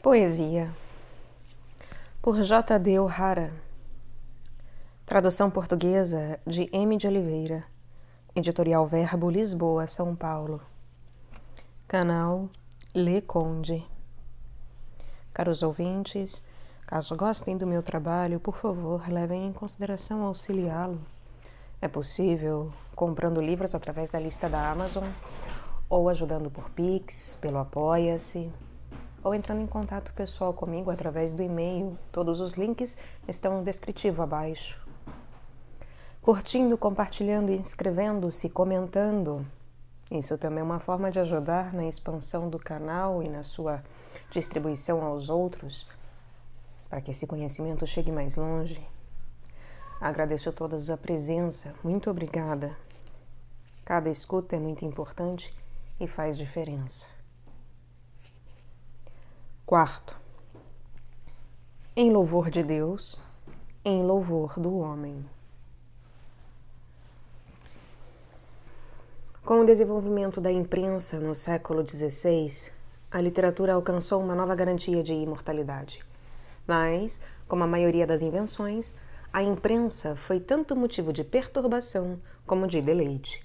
Poesia, por J.D. O'Hara. Tradução portuguesa de M. de Oliveira. Editorial Verbo, Lisboa, São Paulo. Canal Le Conde. Caros ouvintes, caso gostem do meu trabalho, por favor, levem em consideração auxiliá-lo. É possível comprando livros através da lista da Amazon, ou ajudando por Pix, pelo Apoia-se, ou entrando em contato pessoal comigo através do e-mail. Todos os links estão no descritivo abaixo. Curtindo, compartilhando, inscrevendo-se, comentando. Isso também é uma forma de ajudar na expansão do canal e na sua distribuição aos outros, para que esse conhecimento chegue mais longe. Agradeço a todos a presença. Muito obrigada. Cada escuta é muito importante e faz diferença. Quarto, em louvor de Deus, em louvor do homem. Com o desenvolvimento da imprensa no século XVI, a literatura alcançou uma nova garantia de imortalidade. Mas, como a maioria das invenções, a imprensa foi tanto motivo de perturbação como de deleite.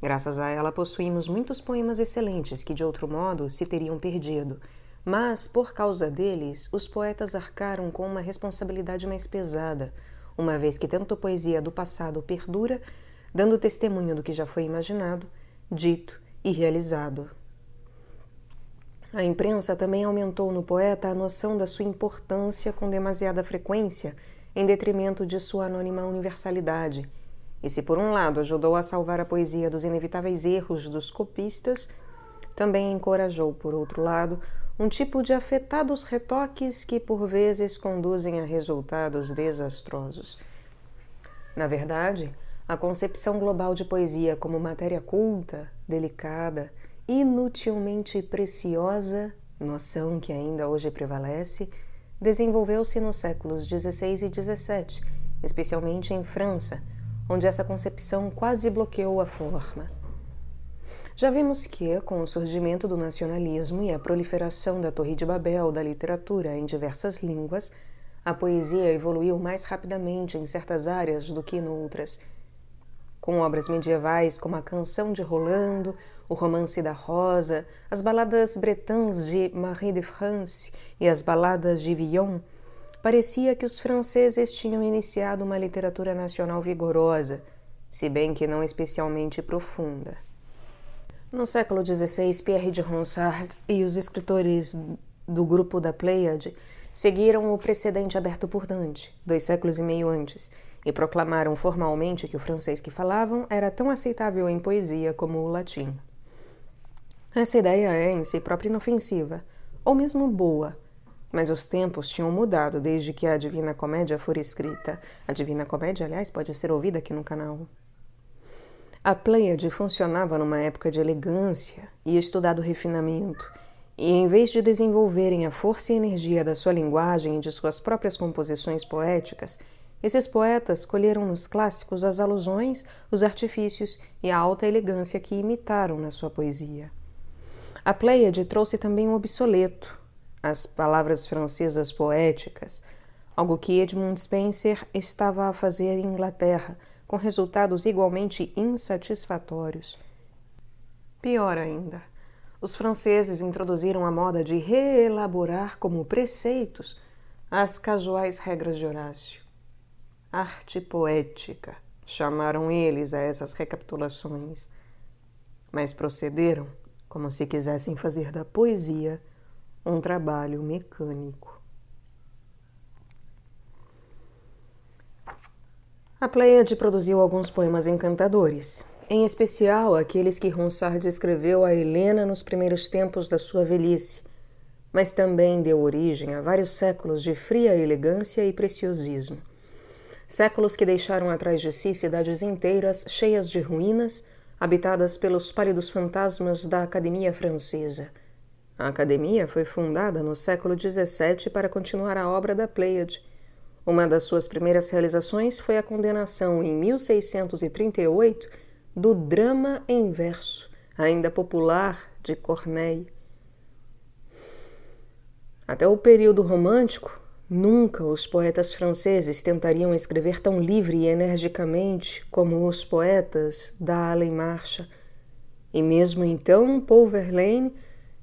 Graças a ela possuímos muitos poemas excelentes que, de outro modo, se teriam perdido. Mas, por causa deles, os poetas arcaram com uma responsabilidade mais pesada, uma vez que tanto a poesia do passado perdura, dando testemunho do que já foi imaginado, dito e realizado. A imprensa também aumentou no poeta a noção da sua importância com demasiada frequência, em detrimento de sua anônima universalidade. E se por um lado ajudou a salvar a poesia dos inevitáveis erros dos copistas, também encorajou, por outro lado, um tipo de afetados retoques que por vezes conduzem a resultados desastrosos. Na verdade, a concepção global de poesia como matéria culta, delicada, inutilmente preciosa, noção que ainda hoje prevalece, desenvolveu-se nos séculos XVI e XVII, especialmente em França, onde essa concepção quase bloqueou a forma. Já vimos que, com o surgimento do nacionalismo e a proliferação da Torre de Babel da literatura em diversas línguas, a poesia evoluiu mais rapidamente em certas áreas do que em outras. Com obras medievais como a Canção de Rolando, o Romance da Rosa, as baladas bretãs de Marie de France e as baladas de Villon, parecia que os franceses tinham iniciado uma literatura nacional vigorosa, se bem que não especialmente profunda. No século XVI, Pierre de Ronsard e os escritores do grupo da Pléiade seguiram o precedente aberto por Dante, 2 séculos e meio antes, e proclamaram formalmente que o francês que falavam era tão aceitável em poesia como o latim. Essa ideia é, em si própria, inofensiva, ou mesmo boa, mas os tempos tinham mudado desde que a Divina Comédia fora escrita. A Divina Comédia, aliás, pode ser ouvida aqui no canal. A Pléiade funcionava numa época de elegância e estudado refinamento, e em vez de desenvolverem a força e energia da sua linguagem e de suas próprias composições poéticas, esses poetas colheram nos clássicos as alusões, os artifícios e a alta elegância que imitaram na sua poesia. A Pléiade trouxe também o obsoleto, as palavras francesas poéticas, algo que Edmund Spenser estava a fazer em Inglaterra, com resultados igualmente insatisfatórios. Pior ainda, os franceses introduziram a moda de reelaborar como preceitos as casuais regras de Horácio. Arte poética, chamaram eles a essas recapitulações, mas procederam como se quisessem fazer da poesia um trabalho mecânico. A Pléiade produziu alguns poemas encantadores, em especial aqueles que Ronsard escreveu a Helena nos primeiros tempos da sua velhice, mas também deu origem a vários séculos de fria elegância e preciosismo. Séculos que deixaram atrás de si cidades inteiras cheias de ruínas, habitadas pelos pálidos fantasmas da Academia Francesa. A Academia foi fundada no século XVII para continuar a obra da Pléiade. Uma das suas primeiras realizações foi a condenação, em 1638, do drama em verso, ainda popular, de Corneille. Até o período romântico, nunca os poetas franceses tentariam escrever tão livre e energicamente como os poetas da Além Marcha. E mesmo então, Paul Verlaine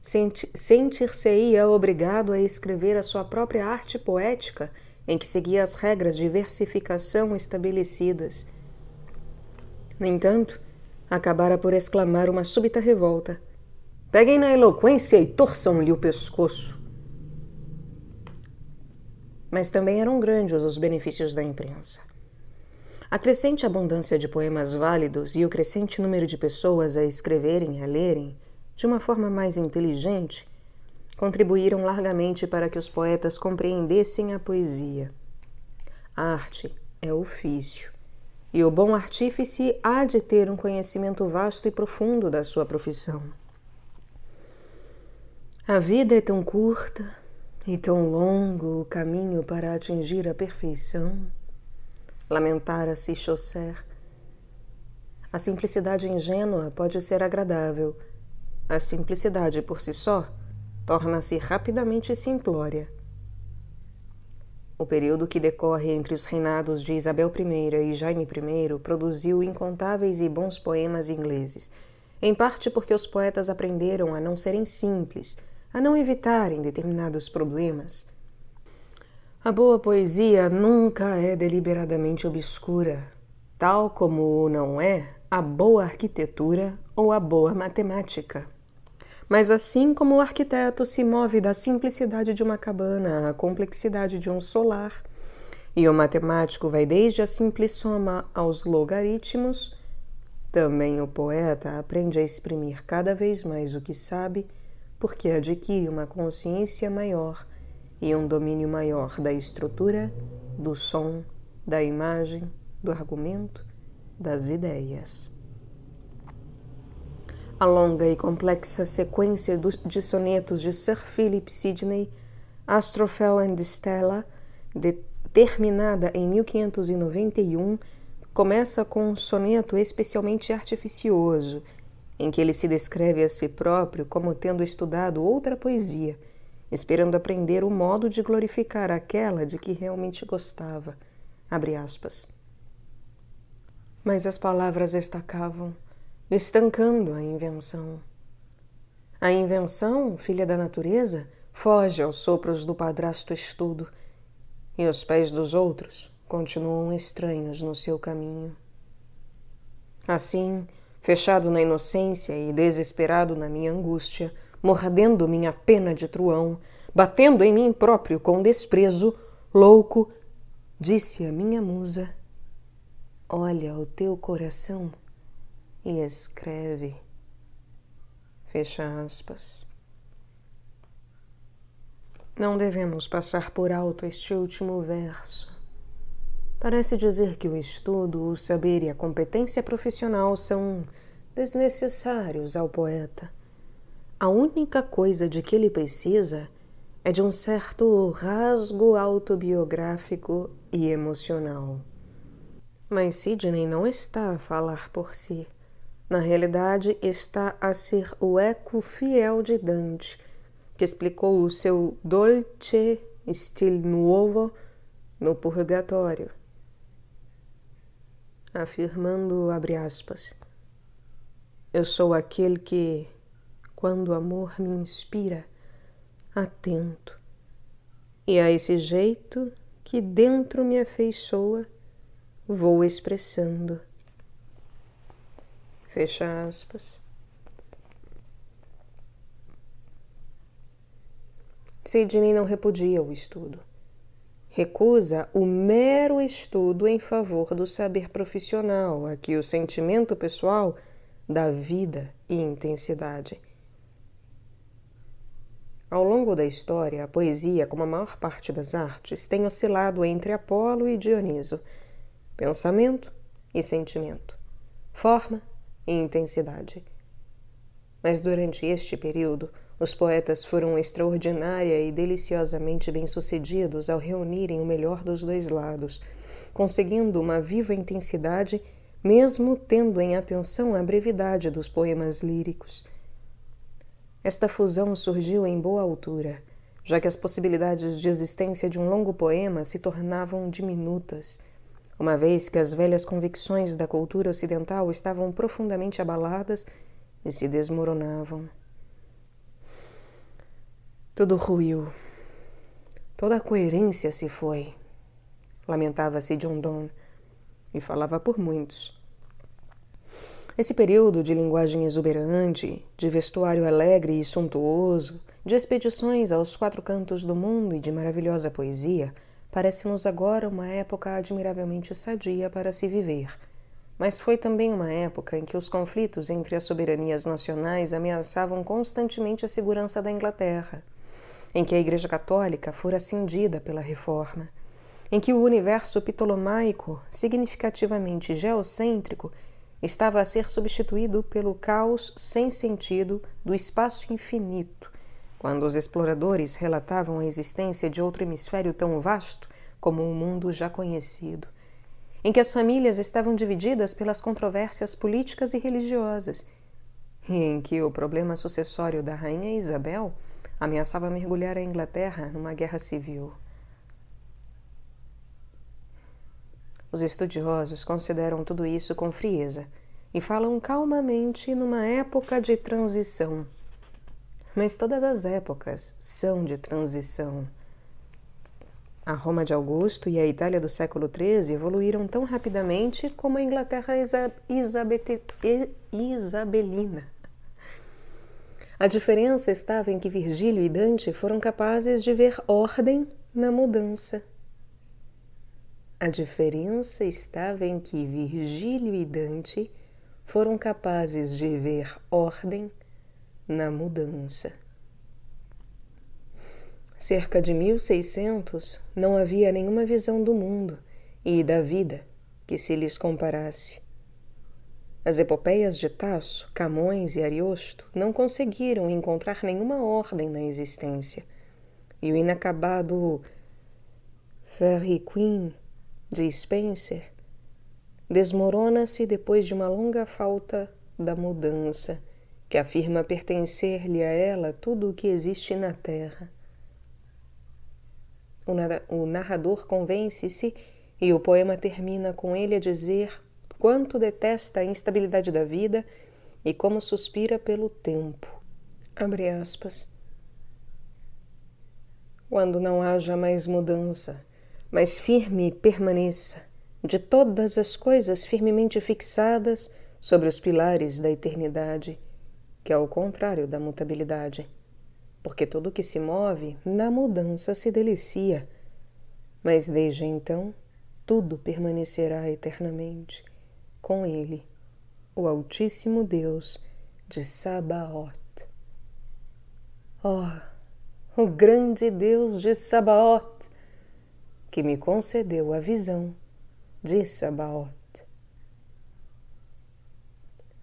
sentir-se-ia obrigado a escrever a sua própria arte poética, em que seguia as regras de versificação estabelecidas. No entanto, acabara por exclamar uma súbita revolta: "Peguem na eloquência e torçam-lhe o pescoço." Mas também eram grandes os benefícios da imprensa. A crescente abundância de poemas válidos e o crescente número de pessoas a escreverem e a lerem, de uma forma mais inteligente, contribuíram largamente para que os poetas compreendessem a poesia. A arte é ofício, e o bom artífice há de ter um conhecimento vasto e profundo da sua profissão. A vida é tão curta e tão longo o caminho para atingir a perfeição, lamentara-se Chaucer. A simplicidade ingênua pode ser agradável. A simplicidade por si só torna-se rapidamente simplória. O período que decorre entre os reinados de Isabel I e Jaime I produziu incontáveis e bons poemas ingleses, em parte porque os poetas aprenderam a não serem simples, a não evitarem determinados problemas. A boa poesia nunca é deliberadamente obscura, tal como o não é a boa arquitetura ou a boa matemática. Mas assim como o arquiteto se move da simplicidade de uma cabana à complexidade de um solar, e o matemático vai desde a simples soma aos logaritmos, também o poeta aprende a exprimir cada vez mais o que sabe, porque adquire uma consciência maior e um domínio maior da estrutura, do som, da imagem, do argumento, das ideias. A longa e complexa sequência de sonetos de Sir Philip Sidney, Astrophel and Stella, terminada em 1591, começa com um soneto especialmente artificioso, em que ele se descreve a si próprio como tendo estudado outra poesia, esperando aprender o modo de glorificar aquela de que realmente gostava. Abre aspas. Mas as palavras estacavam, estancando a invenção. A invenção, filha da natureza, foge aos sopros do padrasto estudo, e os pés dos outros continuam estranhos no seu caminho. Assim, fechado na inocência e desesperado na minha angústia, mordendo minha pena de truão, batendo em mim próprio com desprezo, louco, disse a minha musa: olha o teu coração e escreve. Fecha aspas. Não devemos passar por alto este último verso. Parece dizer que o estudo, o saber e a competência profissional são desnecessários ao poeta. A única coisa de que ele precisa é de um certo rasgo autobiográfico e emocional. Mas Sidney não está a falar por si. Na realidade, está a ser o eco fiel de Dante, que explicou o seu Dolce Stil Nuovo no Purgatório. afirmando, abre aspas, eu sou aquele que, quando o amor me inspira, atento, e a esse jeito que dentro me afeiçoa, vou expressando. Fecha aspas. Sidney não repudia o estudo. Recusa o mero estudo em favor do saber profissional, a que o sentimento pessoal dá vida e intensidade. Ao longo da história, a poesia, como a maior parte das artes, tem oscilado entre Apolo e Dioniso, pensamento e sentimento, forma e intensidade. Mas durante este período, os poetas foram extraordinária e deliciosamente bem-sucedidos ao reunirem o melhor dos dois lados, conseguindo uma viva intensidade, mesmo tendo em atenção a brevidade dos poemas líricos. Esta fusão surgiu em boa altura, já que as possibilidades de existência de um longo poema se tornavam diminutas, uma vez que as velhas convicções da cultura ocidental estavam profundamente abaladas e se desmoronavam. Tudo ruiu. Toda a coerência se foi. Lamentava-se John Donne, e falava por muitos. Esse período de linguagem exuberante, de vestuário alegre e suntuoso, de expedições aos quatro cantos do mundo e de maravilhosa poesia, parece-nos agora uma época admiravelmente sadia para se viver. Mas foi também uma época em que os conflitos entre as soberanias nacionais ameaçavam constantemente a segurança da Inglaterra, em que a Igreja Católica fora cindida pela Reforma, em que o universo ptolomaico, significativamente geocêntrico, estava a ser substituído pelo caos sem sentido do espaço infinito, quando os exploradores relatavam a existência de outro hemisfério tão vasto como o mundo já conhecido, em que as famílias estavam divididas pelas controvérsias políticas e religiosas, e em que o problema sucessório da rainha Isabel ameaçava mergulhar a Inglaterra numa guerra civil. Os estudiosos consideram tudo isso com frieza e falam calmamente numa época de transição. Mas todas as épocas são de transição. A Roma de Augusto e a Itália do século XIII evoluíram tão rapidamente como a Inglaterra isabelina. A diferença estava em que Virgílio e Dante foram capazes de ver ordem na mudança. A diferença estava em que Virgílio e Dante foram capazes de ver ordem na mudança. Cerca de 1600, não havia nenhuma visão do mundo e da vida que se lhes comparasse. As epopeias de Tasso, Camões e Ariosto não conseguiram encontrar nenhuma ordem na existência, e o inacabado Faerie Queene de Spenser desmorona-se depois de uma longa falta da mudança, que afirma pertencer-lhe a ela tudo o que existe na terra. O narrador convence-se e o poema termina com ele a dizer quanto detesta a instabilidade da vida e como suspira pelo tempo. Abre aspas. Quando não haja mais mudança, mas firme permaneça, de todas as coisas firmemente fixadas sobre os pilares da eternidade, que é o contrário da mutabilidade, porque tudo que se move na mudança se delicia, mas desde então tudo permanecerá eternamente com ele, o Altíssimo Deus de Sabaoth. Oh, o grande Deus de Sabaoth, que me concedeu a visão de Sabaoth.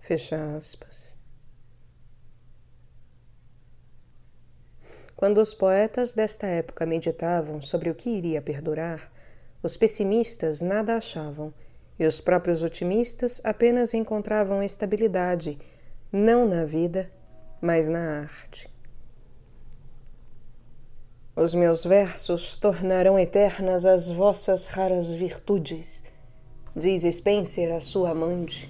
Fecha aspas. Quando os poetas desta época meditavam sobre o que iria perdurar, os pessimistas nada achavam, e os próprios otimistas apenas encontravam estabilidade, não na vida, mas na arte. Os meus versos tornarão eternas as vossas raras virtudes, diz Spencer à sua amante.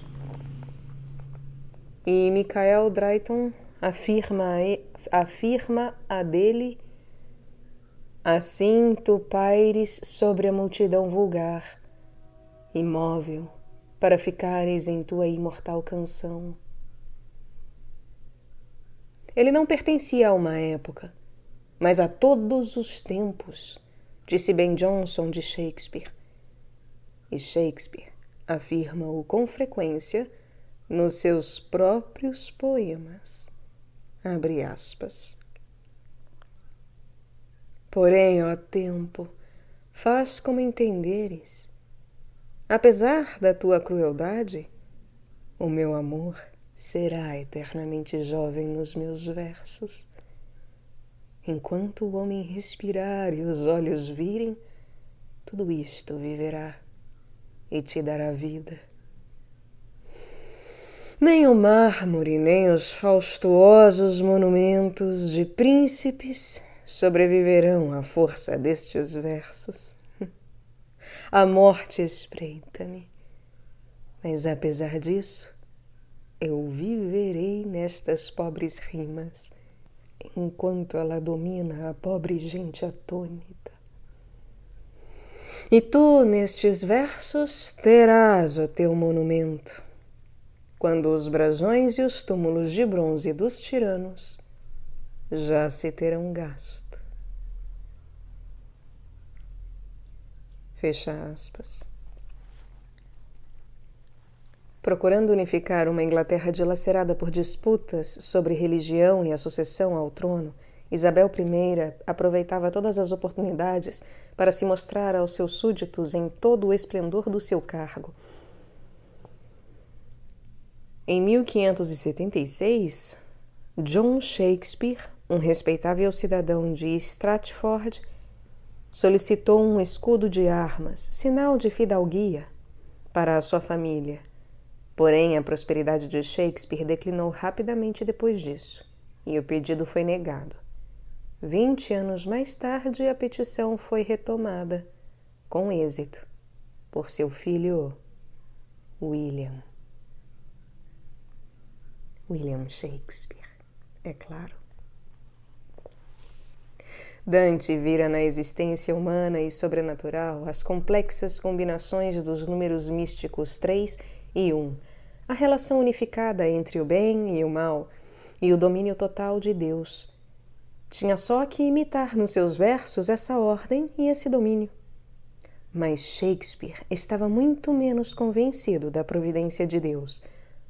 E Michael Drayton afirma a dele: assim tu paires sobre a multidão vulgar, imóvel, para ficares em tua imortal canção. Ele não pertencia a uma época, mas a todos os tempos, disse Ben Jonson de Shakespeare. E Shakespeare afirma-o com frequência nos seus próprios poemas. Abre aspas. Porém, ó tempo, faz como entenderes. Apesar da tua crueldade, o meu amor será eternamente jovem nos meus versos. Enquanto o homem respirar e os olhos virem, tudo isto viverá e te dará vida. Nem o mármore, nem os faustuosos monumentos de príncipes sobreviverão à força destes versos. A morte espreita-me, mas apesar disso, eu viverei nestas pobres rimas, enquanto ela domina a pobre gente atônita. E tu, nestes versos, terás o teu monumento, quando os brasões e os túmulos de bronze dos tiranos já se terão gasto. Fecha aspas. Procurando unificar uma Inglaterra dilacerada por disputas sobre religião e a sucessão ao trono, Isabel I aproveitava todas as oportunidades para se mostrar aos seus súditos em todo o esplendor do seu cargo. Em 1576, John Shakespeare, um respeitável cidadão de Stratford, solicitou um escudo de armas, sinal de fidalguia, para a sua família. Porém, a prosperidade de Shakespeare declinou rapidamente depois disso, e o pedido foi negado. 20 anos mais tarde, a petição foi retomada, com êxito, por seu filho William Shakespeare, é claro. Dante vira na existência humana e sobrenatural as complexas combinações dos números místicos 3 e 1, a relação unificada entre o bem e o mal e o domínio total de Deus. Tinha só que imitar nos seus versos essa ordem e esse domínio. Mas Shakespeare estava muito menos convencido da providência de Deus,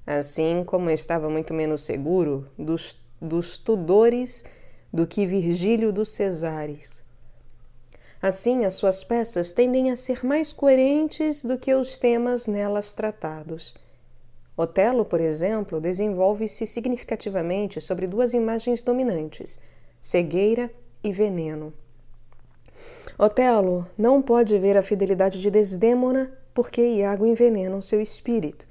assim como estava muito menos seguro dos Tudores do que Virgílio dos Cesares. Assim, as suas peças tendem a ser mais coerentes do que os temas nelas tratados. Otelo, por exemplo, desenvolve-se significativamente sobre duas imagens dominantes, cegueira e veneno. Otelo não pode ver a fidelidade de Desdémona porque Iago envenena o seu espírito,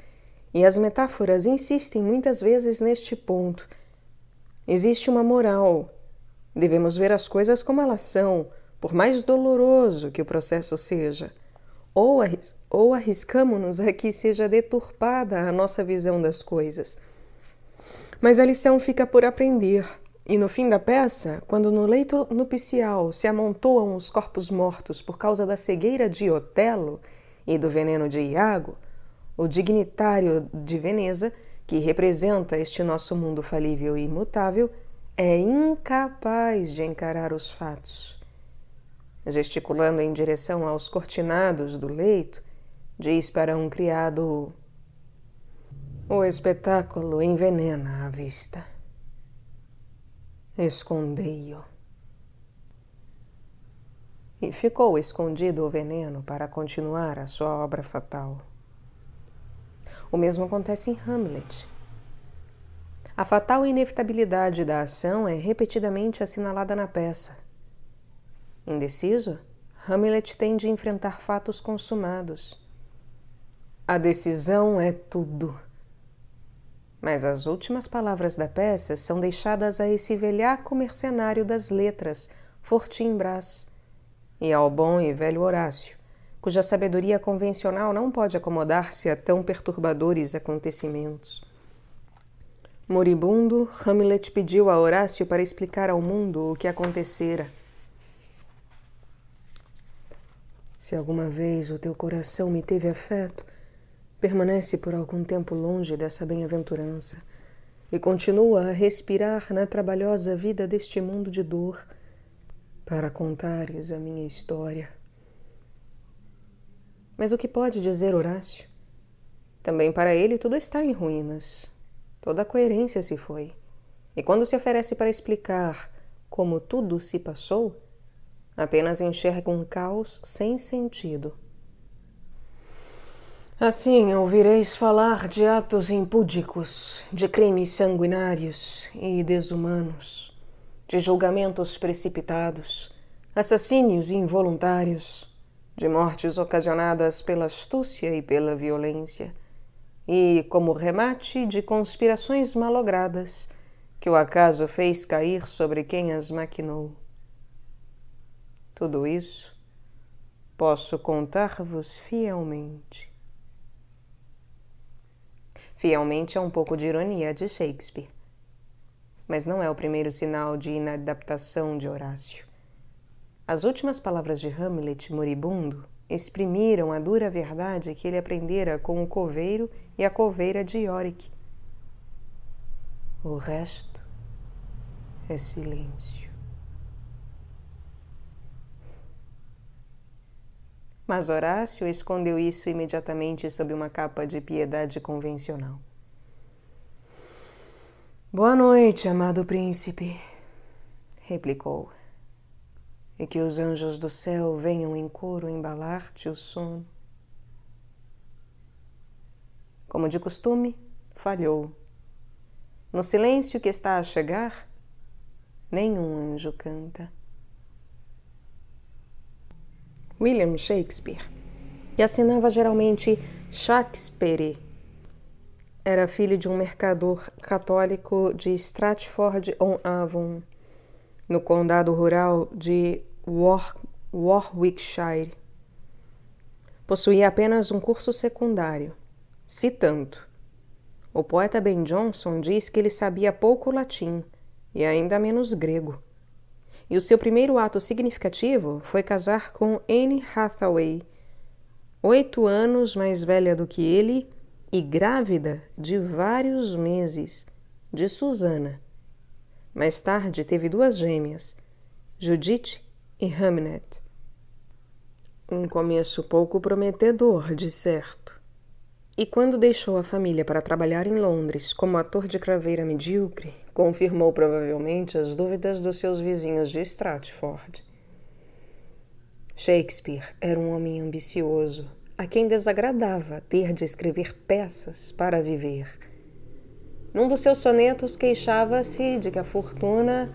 e as metáforas insistem muitas vezes neste ponto. Existe uma moral. Devemos ver as coisas como elas são, por mais doloroso que o processo seja. Ou arriscamo-nos a que seja deturpada a nossa visão das coisas. Mas a lição fica por aprender, e no fim da peça, quando no leito nupcial se amontoam os corpos mortos por causa da cegueira de Otelo e do veneno de Iago, o dignitário de Veneza, que representa este nosso mundo falível e imutável, é incapaz de encarar os fatos. Gesticulando em direção aos cortinados do leito, diz para um criado: o espetáculo envenena a vista. Escondei-o. E ficou escondido o veneno para continuar a sua obra fatal. O mesmo acontece em Hamlet. A fatal inevitabilidade da ação é repetidamente assinalada na peça. Indeciso, Hamlet tem de enfrentar fatos consumados. A decisão é tudo. Mas as últimas palavras da peça são deixadas a esse velhaco mercenário das letras, Fortinbras, e ao bom e velho Horácio, cuja sabedoria convencional não pode acomodar-se a tão perturbadores acontecimentos. Moribundo, Hamlet pediu a Horácio para explicar ao mundo o que acontecera. Se alguma vez o teu coração me teve afeto, permanece por algum tempo longe dessa bem-aventurança e continua a respirar na trabalhosa vida deste mundo de dor para contares a minha história. Mas o que pode dizer Horácio? Também para ele tudo está em ruínas. Toda a coerência se foi. E quando se oferece para explicar como tudo se passou, apenas enxerga um caos sem sentido. Assim ouvireis falar de atos impúdicos, de crimes sanguinários e desumanos, de julgamentos precipitados, assassínios involuntários, de mortes ocasionadas pela astúcia e pela violência, e, como remate, de conspirações malogradas que o acaso fez cair sobre quem as maquinou. Tudo isso posso contar-vos fielmente. Fielmente é um pouco de ironia de Shakespeare, mas não é o primeiro sinal de inadaptação de Horácio. As últimas palavras de Hamlet, moribundo, exprimiram a dura verdade que ele aprendera com o coveiro e a coveira de Yorick. O resto é silêncio. Mas Horácio escondeu isso imediatamente sob uma capa de piedade convencional. Boa noite, amado príncipe, replicou, e que os anjos do céu venham em coro embalar-te o sono. Como de costume, falhou. No silêncio que está a chegar, nenhum anjo canta. William Shakespeare, que assinava geralmente Shakespeare, era filho de um mercador católico de Stratford-on-Avon, no condado rural de Warwickshire. Possuía apenas um curso secundário, se tanto. O poeta Ben Jonson diz que ele sabia pouco latim e ainda menos grego. E o seu primeiro ato significativo foi casar com Anne Hathaway, 8 anos mais velha do que ele e grávida de vários meses, de Susana. Mais tarde teve 2 gêmeas, Judith e Hamnet. Um começo pouco prometedor, de certo. E quando deixou a família para trabalhar em Londres como ator de craveira medíocre, confirmou provavelmente as dúvidas dos seus vizinhos de Stratford. Shakespeare era um homem ambicioso, a quem desagradava ter de escrever peças para viver. Num dos seus sonetos queixava-se de que a fortuna,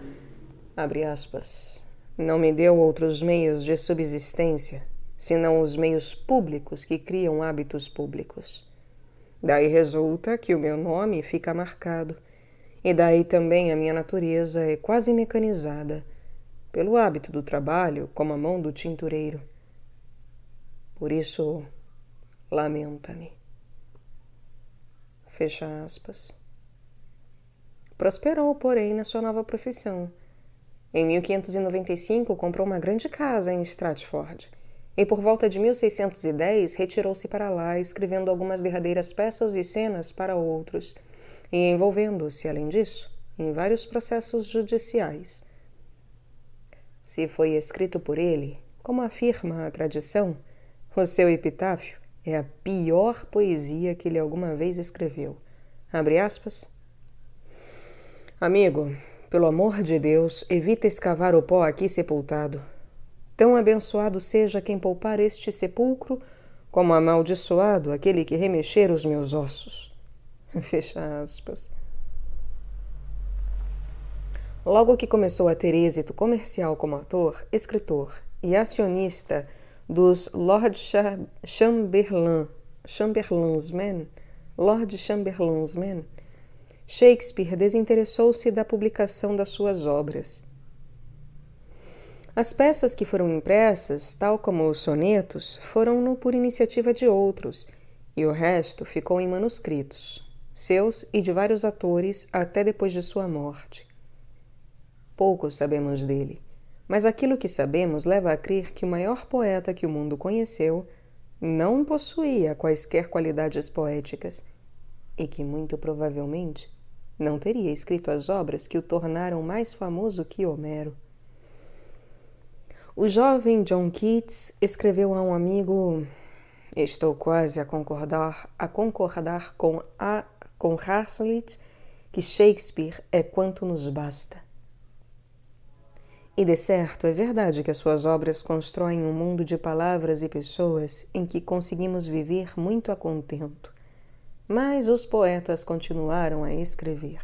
abre aspas, não me deu outros meios de subsistência, senão os meios públicos que criam hábitos públicos. Daí resulta que o meu nome fica marcado, e daí também a minha natureza é quase mecanizada, pelo hábito do trabalho, como a mão do tintureiro. Por isso, lamenta-me. Fecha aspas. Prosperou, porém, na sua nova profissão. Em 1595, comprou uma grande casa em Stratford, e por volta de 1610 retirou-se para lá, escrevendo algumas derradeiras peças e cenas para outros, e envolvendo-se, além disso, em vários processos judiciais. Se foi escrito por ele, como afirma a tradição, o seu epitáfio é a pior poesia que ele alguma vez escreveu. Abre aspas. Amigo, pelo amor de Deus, evita escavar o pó aqui sepultado. Tão abençoado seja quem poupar este sepulcro, como amaldiçoado aquele que remexer os meus ossos. Fecha aspas. Logo que começou a ter êxito comercial como ator, escritor e acionista dos Lord Chamberlain's Men, Shakespeare desinteressou-se da publicação das suas obras. As peças que foram impressas, tal como os sonetos, foram por iniciativa de outros, e o resto ficou em manuscritos, seus e de vários atores até depois de sua morte. Pouco sabemos dele, mas aquilo que sabemos leva a crer que o maior poeta que o mundo conheceu não possuía quaisquer qualidades poéticas e que, muito provavelmente, não teria escrito as obras que o tornaram mais famoso que Homero. O jovem John Keats escreveu a um amigo: "Estou quase a concordar com Hazlitt que Shakespeare é quanto nos basta." E de certo é verdade que as suas obras constroem um mundo de palavras e pessoas em que conseguimos viver muito a contento. Mas os poetas continuaram a escrever.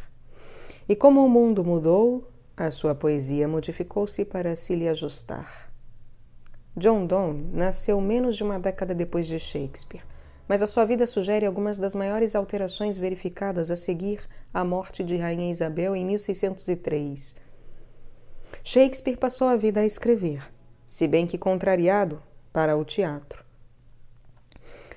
E como o mundo mudou, a sua poesia modificou-se para se lhe ajustar. John Donne nasceu menos de uma década depois de Shakespeare, mas a sua vida sugere algumas das maiores alterações verificadas a seguir à morte de Rainha Isabel em 1603. Shakespeare passou a vida a escrever, se bem que contrariado, para o teatro.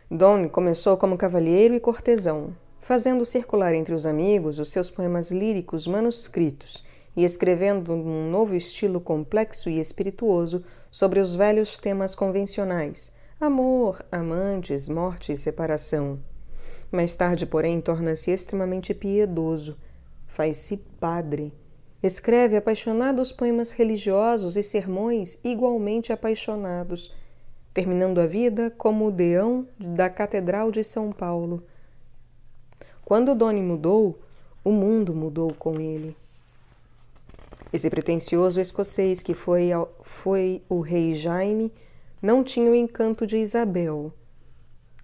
Donne começou como cavalheiro e cortesão, fazendo circular entre os amigos os seus poemas líricos manuscritos e escrevendo num novo estilo complexo e espirituoso sobre os velhos temas convencionais: amor, amantes, morte e separação. Mais tarde, porém, torna-se extremamente piedoso, faz-se padre. Escreve apaixonados poemas religiosos e sermões igualmente apaixonados, terminando a vida como o deão da Catedral de São Paulo. Quando Donne mudou, o mundo mudou com ele. Esse pretensioso escocês que foi o rei Jaime não tinha o encanto de Isabel,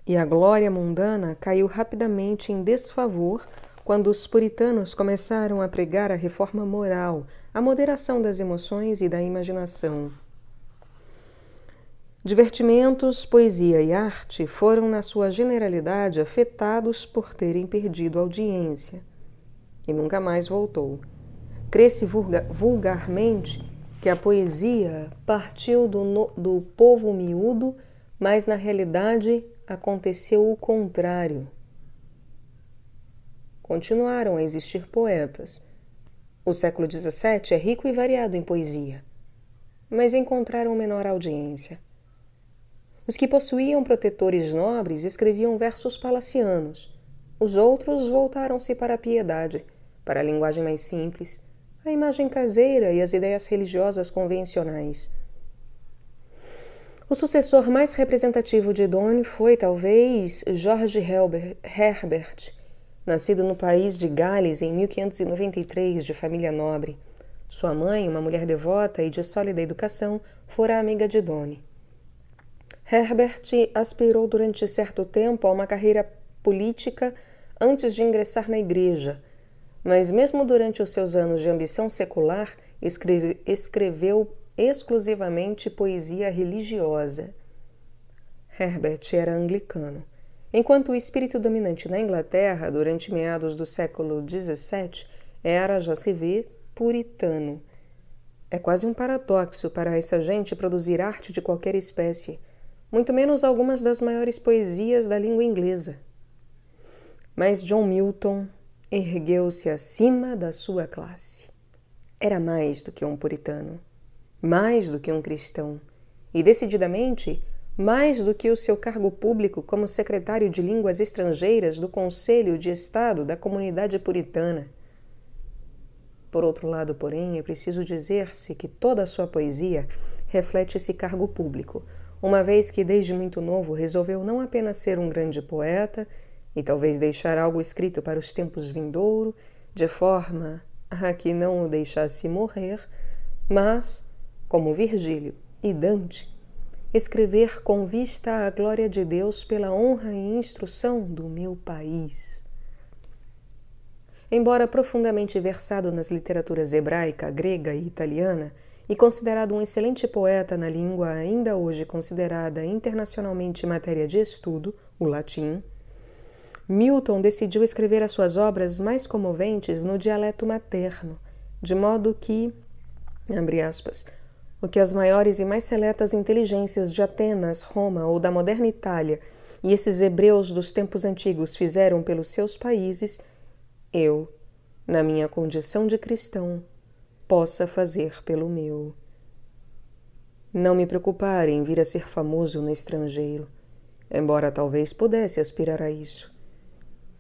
e a glória mundana caiu rapidamente em desfavor quando os puritanos começaram a pregar a reforma moral, a moderação das emoções e da imaginação. Divertimentos, poesia e arte foram, na sua generalidade, afetados por terem perdido audiência. E nunca mais voltou. Crê-se vulgarmente que a poesia partiu do povo miúdo, mas na realidade aconteceu o contrário. Continuaram a existir poetas. O século XVII é rico e variado em poesia, mas encontraram menor audiência. Os que possuíam protetores nobres escreviam versos palacianos. Os outros voltaram-se para a piedade, para a linguagem mais simples, a imagem caseira e as ideias religiosas convencionais. O sucessor mais representativo de Donne foi, talvez, George Herbert, nascido no país de Gales em 1593, de família nobre. Sua mãe, uma mulher devota e de sólida educação, fora amiga de Donne. Herbert aspirou durante certo tempo a uma carreira política antes de ingressar na igreja, mas mesmo durante os seus anos de ambição secular, escreveu exclusivamente poesia religiosa. Herbert era anglicano, enquanto o espírito dominante na Inglaterra, durante meados do século XVII, era, já se vê, puritano. É quase um paradoxo para essa gente produzir arte de qualquer espécie, muito menos algumas das maiores poesias da língua inglesa. Mas John Milton ergueu-se acima da sua classe. Era mais do que um puritano, mais do que um cristão, e decididamente mais do que o seu cargo público como secretário de línguas estrangeiras do Conselho de Estado da Comunidade Puritana. Por outro lado, porém, é preciso dizer-se que toda a sua poesia reflete esse cargo público, uma vez que desde muito novo resolveu não apenas ser um grande poeta e talvez deixar algo escrito para os tempos vindouros, de forma a que não o deixasse morrer, mas, como Virgílio e Dante, escrever com vista à glória de Deus pela honra e instrução do meu país. Embora profundamente versado nas literaturas hebraica, grega e italiana, e considerado um excelente poeta na língua ainda hoje considerada internacionalmente matéria de estudo, o latim, Milton decidiu escrever as suas obras mais comoventes no dialeto materno, de modo que, abre aspas, O que as maiores e mais seletas inteligências de Atenas, Roma ou da moderna Itália e esses hebreus dos tempos antigos fizeram pelos seus países, eu, na minha condição de cristão, possa fazer pelo meu. Não me preocupar em vir a ser famoso no estrangeiro, embora talvez pudesse aspirar a isso,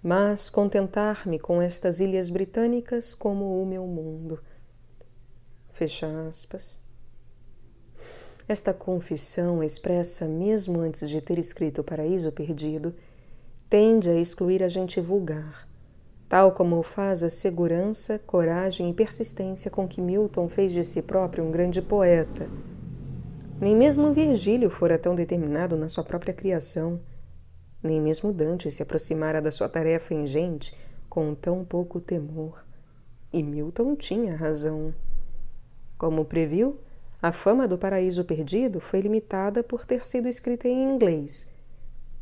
mas contentar-me com estas ilhas britânicas como o meu mundo. Fecha aspas. Esta confissão, expressa mesmo antes de ter escrito O Paraíso Perdido, tende a excluir a gente vulgar, tal como o faz a segurança, coragem e persistência com que Milton fez de si próprio um grande poeta. Nem mesmo Virgílio fora tão determinado na sua própria criação, nem mesmo Dante se aproximara da sua tarefa ingente com tão pouco temor. E Milton tinha razão. Como previu, a fama do Paraíso Perdido foi limitada por ter sido escrita em inglês,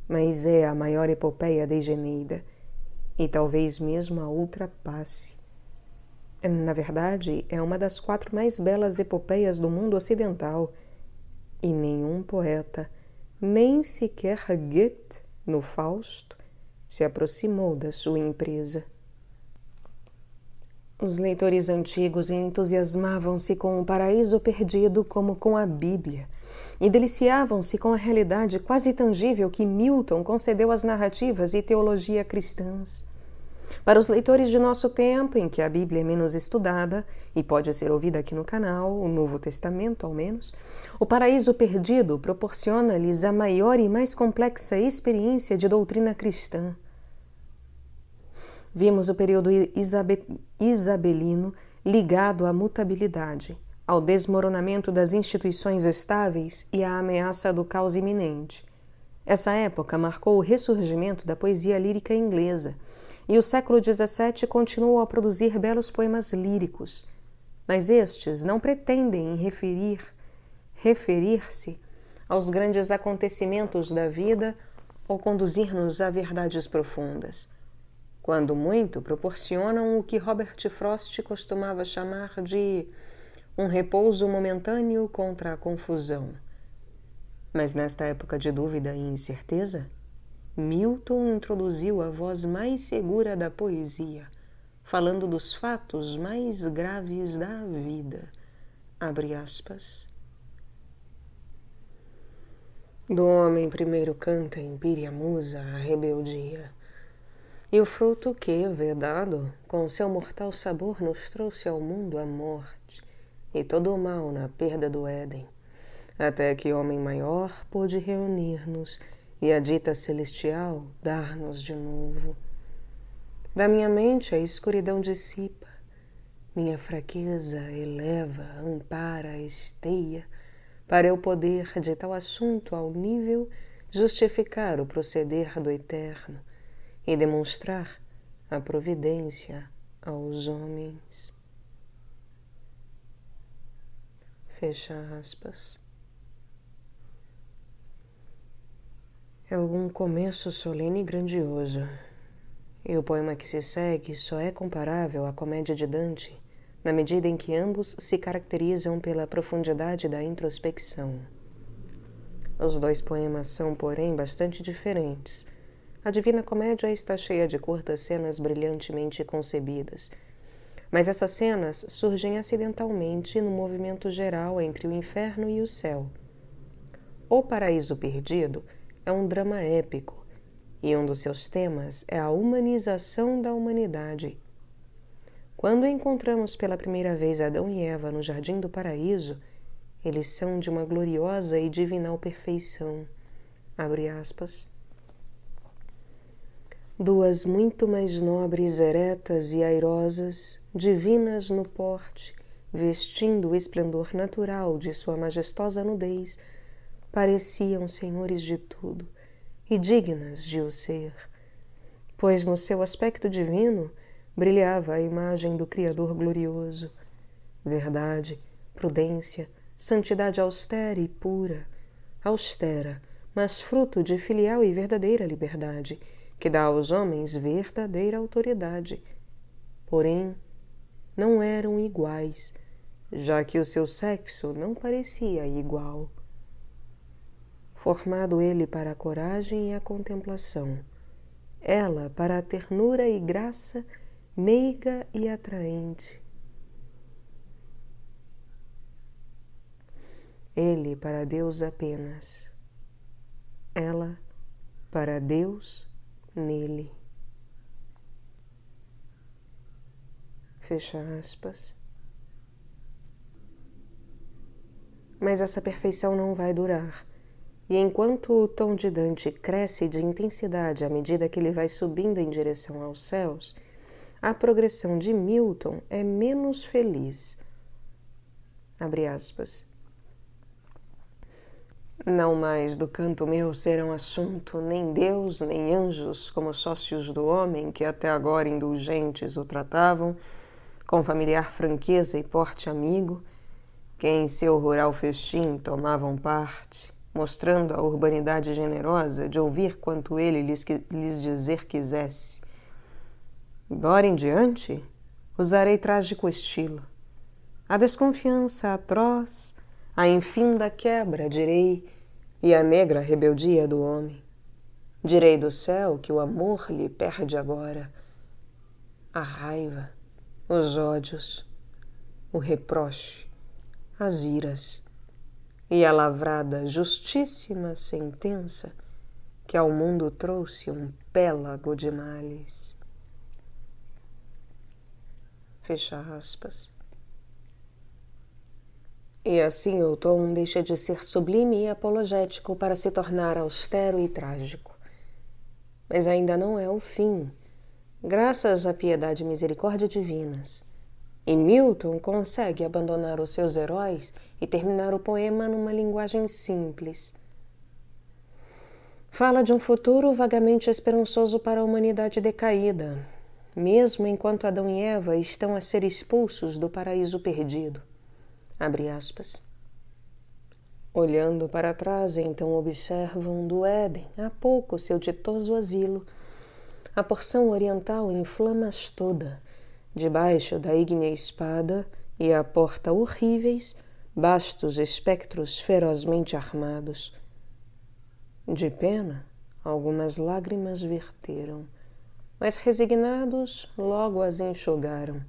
mas é a maior epopeia desde Eneida, e talvez mesmo a ultrapasse. Na verdade, é uma das 4 mais belas epopeias do mundo ocidental, e nenhum poeta, nem sequer Goethe, no Fausto, se aproximou da sua empresa. Os leitores antigos entusiasmavam-se com O Paraíso Perdido como com a Bíblia, e deliciavam-se com a realidade quase tangível que Milton concedeu às narrativas e teologia cristãs. Para os leitores de nosso tempo, em que a Bíblia é menos estudada, e pode ser ouvida aqui no canal, o Novo Testamento ao menos, O Paraíso Perdido proporciona-lhes a maior e mais complexa experiência de doutrina cristã. Vimos o período isabelino ligado à mutabilidade, ao desmoronamento das instituições estáveis e à ameaça do caos iminente. Essa época marcou o ressurgimento da poesia lírica inglesa, e o século XVII continuou a produzir belos poemas líricos, mas estes não pretendem referir-se aos grandes acontecimentos da vida ou conduzir-nos a verdades profundas. Quando muito, proporcionam o que Robert Frost costumava chamar de um repouso momentâneo contra a confusão. Mas nesta época de dúvida e incerteza, Milton introduziu a voz mais segura da poesia, falando dos fatos mais graves da vida. Abre aspas. Do homem primeiro canta, impire a musa, a rebeldia. E o fruto que, vedado, com seu mortal sabor nos trouxe ao mundo a morte, e todo o mal na perda do Éden, até que homem maior pôde reunir-nos e a dita celestial dar-nos de novo. Da minha mente a escuridão dissipa, minha fraqueza eleva, ampara, esteia, para eu poder, de tal assunto ao nível, justificar o proceder do eterno, e demonstrar a providência aos homens. Fecha aspas. É algum começo solene e grandioso, e o poema que se segue só é comparável à comédia de Dante, na medida em que ambos se caracterizam pela profundidade da introspecção. Os 2 poemas são, porém, bastante diferentes. A Divina Comédia está cheia de curtas cenas brilhantemente concebidas, mas essas cenas surgem acidentalmente no movimento geral entre o inferno e o céu. O Paraíso Perdido é um drama épico, e um dos seus temas é a humanização da humanidade. Quando encontramos pela primeira vez Adão e Eva no Jardim do Paraíso, eles são de uma gloriosa e divinal perfeição. Abre aspas. 2 muito mais nobres, eretas e airosas, divinas no porte, vestindo o esplendor natural de sua majestosa nudez, pareciam senhores de tudo e dignas de o ser, pois no seu aspecto divino brilhava a imagem do Criador glorioso, verdade, prudência, santidade austera e pura, austera, mas fruto de filial e verdadeira liberdade, que dá aos homens verdadeira autoridade. Porém, não eram iguais, já que o seu sexo não parecia igual. Formado ele para a coragem e a contemplação, ela para a ternura e graça meiga e atraente. Ele para Deus apenas, ela para Deus nele. Fecha aspas. Mas essa perfeição não vai durar. E enquanto o tom de Dante cresce de intensidade à medida que ele vai subindo em direção aos céus, a progressão de Milton é menos feliz. Abre aspas. Não mais do canto meu serão assunto nem Deus nem anjos como sócios do homem que até agora indulgentes o tratavam, com familiar franqueza e porte amigo, que em seu rural festim tomavam parte, mostrando a urbanidade generosa de ouvir quanto ele lhes dizer quisesse. Dora em diante, usarei trágico estilo. A desconfiança atroz, a infinda quebra, direi, e a negra rebeldia do homem. Direi do céu que o amor lhe perde agora a raiva, os ódios, o reproche, as iras e a lavrada justíssima sentença que ao mundo trouxe um pélago de males. Fecha aspas. E assim o tom deixa de ser sublime e apologético para se tornar austero e trágico. Mas ainda não é o fim, graças à piedade e misericórdia divinas. E Milton consegue abandonar os seus heróis e terminar o poema numa linguagem simples. Fala de um futuro vagamente esperançoso para a humanidade decaída, mesmo enquanto Adão e Eva estão a ser expulsos do paraíso perdido. Abre aspas. Olhando para trás, então observam do Éden, há pouco seu ditoso asilo. A porção oriental em flamas toda, debaixo da ígnea espada e à porta horríveis, bastos espectros ferozmente armados. De pena, algumas lágrimas verteram, mas resignados logo as enxugaram.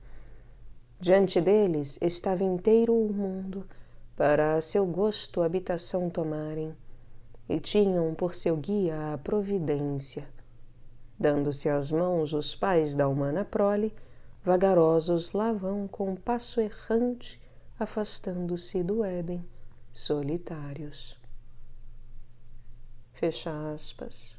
Diante deles estava inteiro o mundo, para a seu gosto habitação tomarem, e tinham por seu guia a providência. Dando-se as mãos os pais da humana prole, vagarosos lá vão com passo errante, afastando-se do Éden, solitários. Fecha aspas.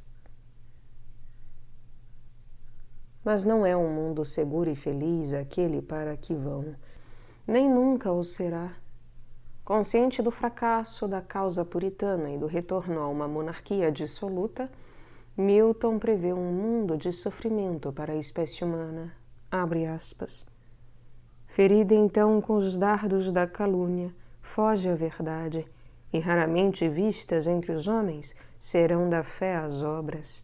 Mas não é um mundo seguro e feliz aquele para que vão, nem nunca o será. Consciente do fracasso da causa puritana e do retorno a uma monarquia dissoluta, Milton prevê um mundo de sofrimento para a espécie humana. Abre aspas. Ferida então com os dardos da calúnia, foge a verdade, e raramente vistas entre os homens serão da fé as obras.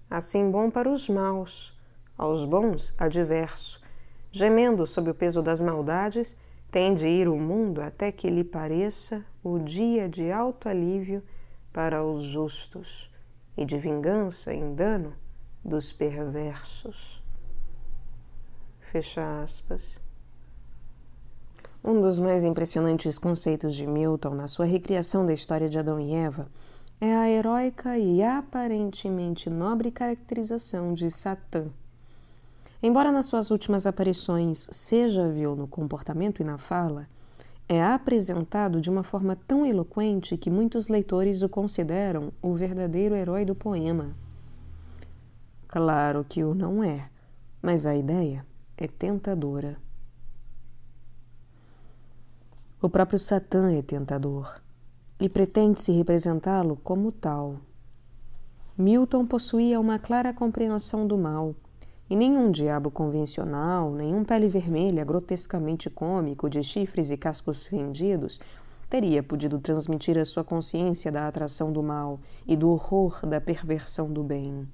Assim bom para os maus, aos bons adverso, gemendo sob o peso das maldades, tem de ir o mundo até que lhe pareça o dia de alto alívio para os justos e de vingança em dano dos perversos. Fecha aspas. Um dos mais impressionantes conceitos de Milton na sua recriação da história de Adão e Eva é a heróica e aparentemente nobre caracterização de Satã. Embora nas suas últimas aparições seja vil no comportamento e na fala, é apresentado de uma forma tão eloquente que muitos leitores o consideram o verdadeiro herói do poema. Claro que o não é, mas a ideia é tentadora. O próprio Satã é tentador e pretende-se representá-lo como tal. Milton possuía uma clara compreensão do mal, e nenhum diabo convencional, nenhum pele vermelha grotescamente cômico de chifres e cascos fendidos teria podido transmitir à sua consciência da atração do mal e do horror da perversão do bem.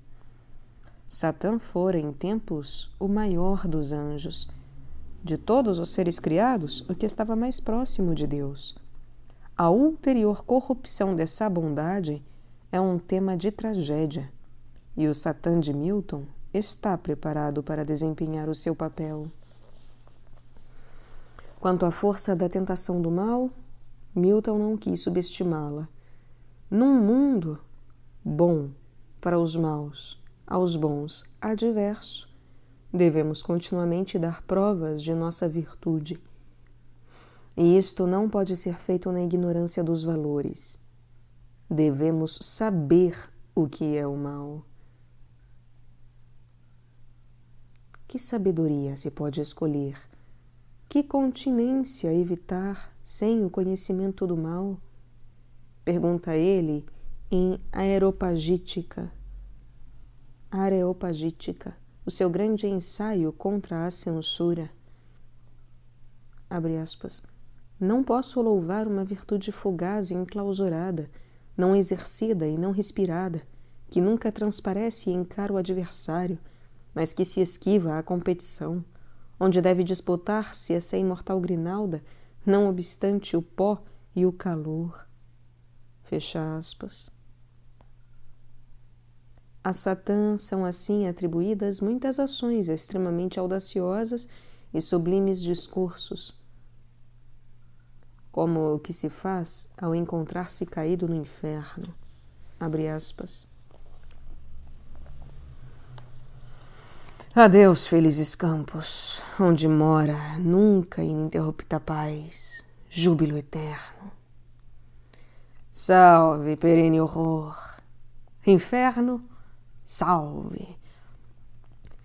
Satã fora, em tempos, o maior dos anjos, de todos os seres criados, o que estava mais próximo de Deus. A ulterior corrupção dessa bondade é um tema de tragédia, e o Satã de Milton está preparado para desempenhar o seu papel. Quanto à força da tentação do mal, Milton não quis subestimá-la. Num mundo bom para os maus, aos bons adverso, devemos continuamente dar provas de nossa virtude. E isto não pode ser feito na ignorância dos valores. Devemos saber o que é o mal. Que sabedoria se pode escolher? Que continência evitar sem o conhecimento do mal? Pergunta ele em Areopagítica, o seu grande ensaio contra a censura. Abre aspas. Não posso louvar uma virtude fugaz e enclausurada, não exercida e não respirada, que nunca transparece e encara o adversário, mas que se esquiva à competição, onde deve disputar-se essa imortal grinalda, não obstante o pó e o calor. Fecha aspas. A Satã são assim atribuídas muitas ações extremamente audaciosas e sublimes discursos, como o que se faz ao encontrar-se caído no inferno. Abre aspas. Adeus, felizes campos, onde mora nunca ininterrupta paz, júbilo eterno. Salve, perene horror. Inferno, salve.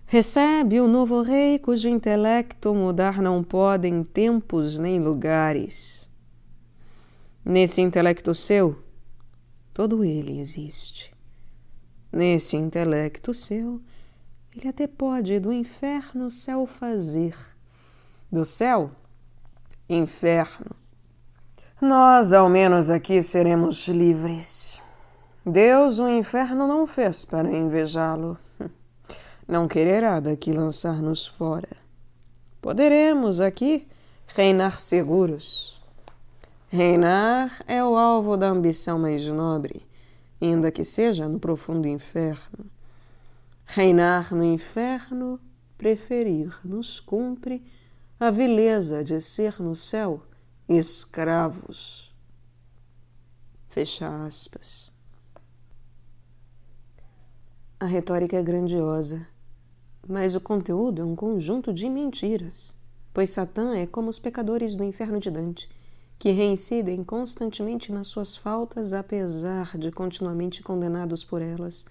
Recebe o novo rei cujo intelecto mudar não podem tempos nem lugares. Nesse intelecto seu, todo ele existe. Nesse intelecto seu, ele até pode do inferno céu fazer. Do céu, inferno. Nós, ao menos aqui, seremos livres. Deus o inferno não fez para invejá-lo. Não quererá daqui lançar-nos fora. Poderemos aqui reinar seguros. Reinar é o alvo da ambição mais nobre, ainda que seja no profundo inferno. Reinar no inferno, preferir nos cumpre a vileza de ser no céu escravos. Fecha aspas. A retórica é grandiosa, mas o conteúdo é um conjunto de mentiras, pois Satã é como os pecadores do inferno de Dante, que reincidem constantemente nas suas faltas apesar de continuamente condenados por elas.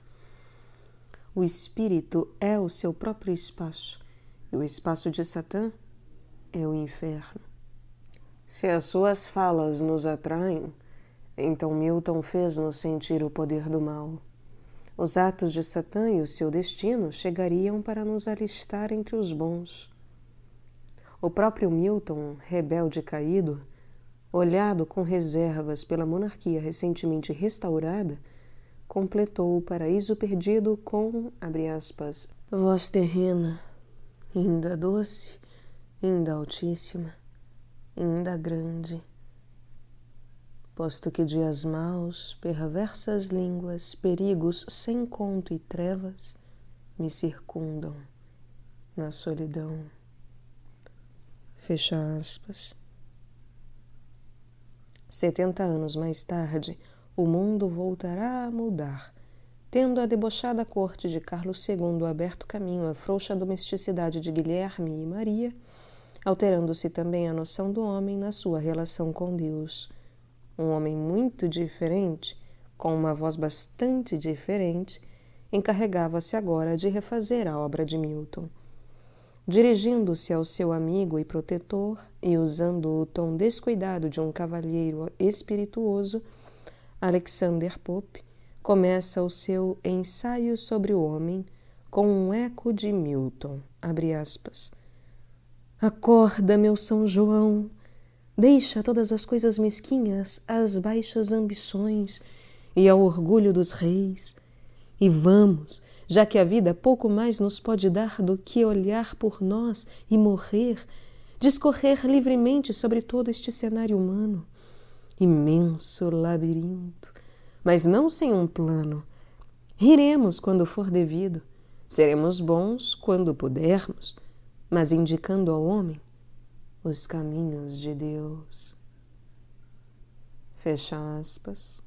O espírito é o seu próprio espaço, e o espaço de Satã é o inferno. Se as suas falas nos atraem, então Milton fez-nos sentir o poder do mal. Os atos de Satã e o seu destino chegariam para nos alistar entre os bons. O próprio Milton, rebelde caído, olhado com reservas pela monarquia recentemente restaurada, completou o paraíso perdido com, abre aspas, voz terrena, inda doce, inda altíssima, inda grande. Posto que dias maus, perversas línguas, perigos sem conto e trevas me circundam na solidão. Fecha aspas. 70 anos mais tarde, o mundo voltará a mudar, tendo a debochada corte de Carlos II aberto caminho à frouxa domesticidade de Guilherme e Maria, alterando-se também a noção do homem na sua relação com Deus. Um homem muito diferente, com uma voz bastante diferente, encarregava-se agora de refazer a obra de Milton. Dirigindo-se ao seu amigo e protetor e usando o tom descuidado de um cavalheiro espirituoso, Alexander Pope começa o seu ensaio sobre o homem com um eco de Milton, abre aspas. Acorda, meu São João, deixa todas as coisas mesquinhas, às baixas ambições e ao orgulho dos reis, e vamos, já que a vida pouco mais nos pode dar do que olhar por nós e morrer, discorrer livremente sobre todo este cenário humano, imenso labirinto, mas não sem um plano. Riremos quando for devido, seremos bons quando pudermos, mas indicando ao homem os caminhos de Deus. Fecha aspas.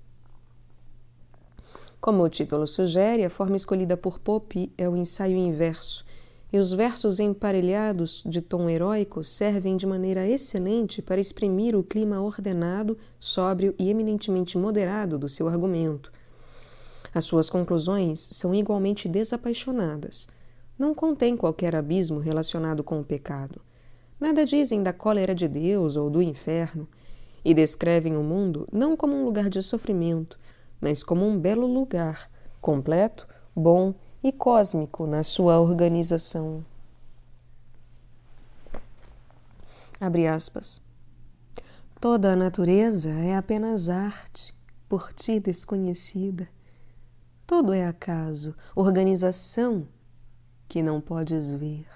Como o título sugere, a forma escolhida por Pope é o ensaio em verso, e os versos emparelhados de tom heróico servem de maneira excelente para exprimir o clima ordenado, sóbrio e eminentemente moderado do seu argumento. As suas conclusões são igualmente desapaixonadas. Não contêm qualquer abismo relacionado com o pecado. Nada dizem da cólera de Deus ou do inferno, e descrevem o mundo não como um lugar de sofrimento, mas como um belo lugar, completo, bom e cósmico na sua organização. Abre aspas. Toda a natureza é apenas arte, por ti desconhecida. Tudo é acaso, organização que não podes ver.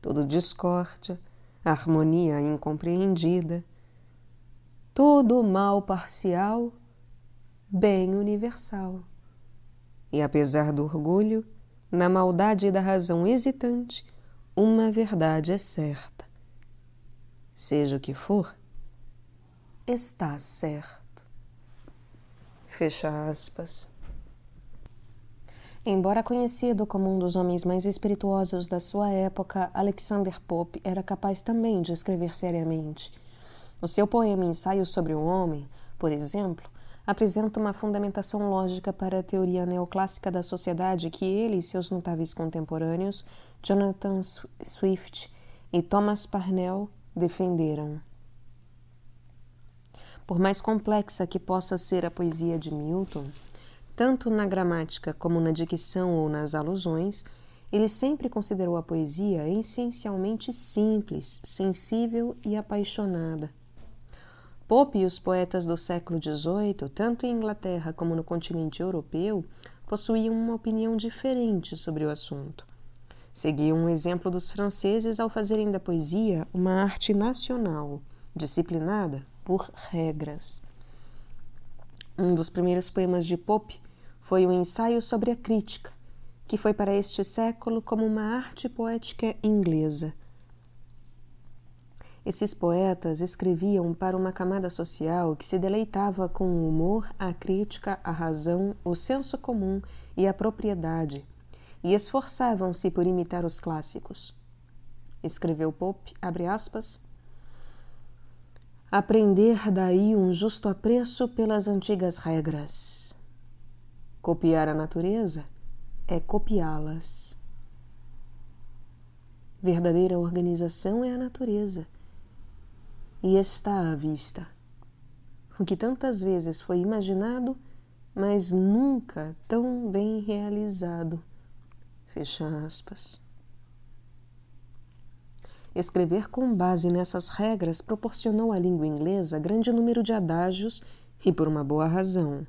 Tudo discórdia, harmonia incompreendida. Tudo mal parcial, bem universal. E apesar do orgulho, na maldade da razão hesitante, uma verdade é certa. Seja o que for, está certo. Fecha aspas. Embora conhecido como um dos homens mais espirituosos da sua época, Alexander Pope era capaz também de escrever seriamente. O seu poema Ensaio sobre o Homem, por exemplo, apresenta uma fundamentação lógica para a teoria neoclássica da sociedade que ele e seus notáveis contemporâneos, Jonathan Swift e Thomas Parnell, defenderam. Por mais complexa que possa ser a poesia de Milton, tanto na gramática como na dicção ou nas alusões, ele sempre considerou a poesia essencialmente simples, sensível e apaixonada. Pope e os poetas do século XVIII, tanto em Inglaterra como no continente europeu, possuíam uma opinião diferente sobre o assunto. Seguiam um exemplo dos franceses ao fazerem da poesia uma arte nacional, disciplinada por regras. Um dos primeiros poemas de Pope foi o Ensaio sobre a Crítica, que foi para este século como uma arte poética inglesa. Esses poetas escreviam para uma camada social que se deleitava com o humor, a crítica, a razão, o senso comum e a propriedade, e esforçavam-se por imitar os clássicos. Escreveu Pope, abre aspas, aprender daí um justo apreço pelas antigas regras. Copiar a natureza é copiá-las. Verdadeira organização é a natureza, e está à vista. O que tantas vezes foi imaginado, mas nunca tão bem realizado. Fecha aspas. Escrever com base nessas regras proporcionou à língua inglesa grande número de adágios e por uma boa razão.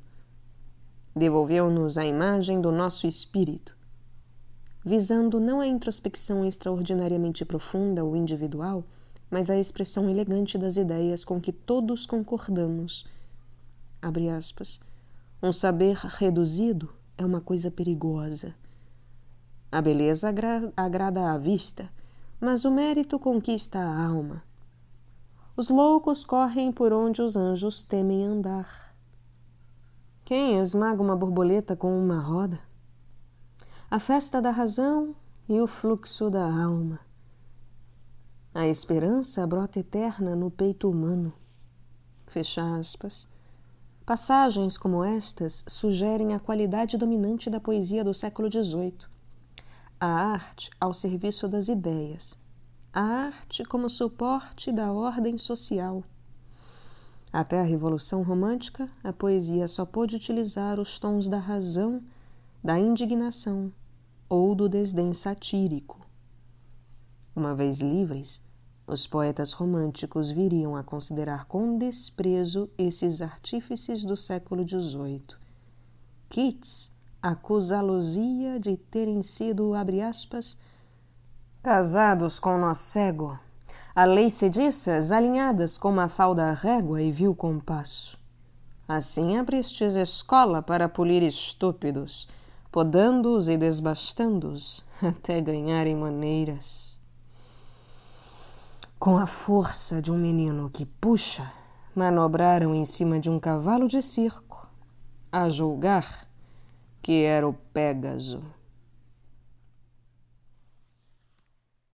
Devolveu-nos a imagem do nosso espírito, visando não a introspecção extraordinariamente profunda ou individual, mas a expressão elegante das ideias com que todos concordamos. Abre aspas. Um saber reduzido é uma coisa perigosa. A beleza agrada à vista, mas o mérito conquista a alma. Os loucos correm por onde os anjos temem andar. Quem esmaga uma borboleta com uma roda? A festa da razão e o fluxo da alma. A esperança brota eterna no peito humano. Fecha aspas. Passagens como estas sugerem a qualidade dominante da poesia do século XVIII. A arte ao serviço das ideias. A arte como suporte da ordem social. Até a Revolução Romântica, a poesia só pôde utilizar os tons da razão, da indignação ou do desdém satírico. Uma vez livres, os poetas românticos viriam a considerar com desprezo esses artífices do século XVIII. Keats acusá-los-ia de terem sido, abre aspas, casados com nó cego, a lei sediças alinhadas com uma falda à régua e vil compasso. Assim abristes escola para polir estúpidos, podando-os e desbastando-os, até ganharem maneiras. Com a força de um menino que puxa, manobraram em cima de um cavalo de circo, a julgar que era o Pégaso.